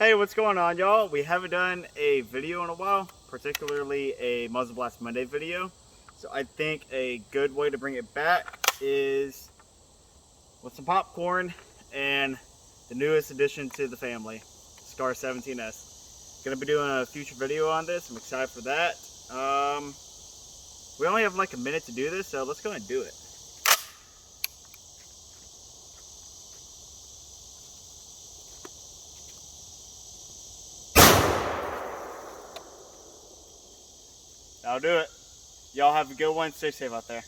Hey, what's going on, y'all? We haven't done a video in a while, particularly a Muzzle Blast Monday video. So I think a good way to bring it back is with some popcorn and the newest addition to the family, Scar 17S. Gonna be doing a future video on this. I'm excited for that. We only have like a minute to do this, so let's go ahead and do it. I'll do it. Y'all have a good one. Stay safe out there.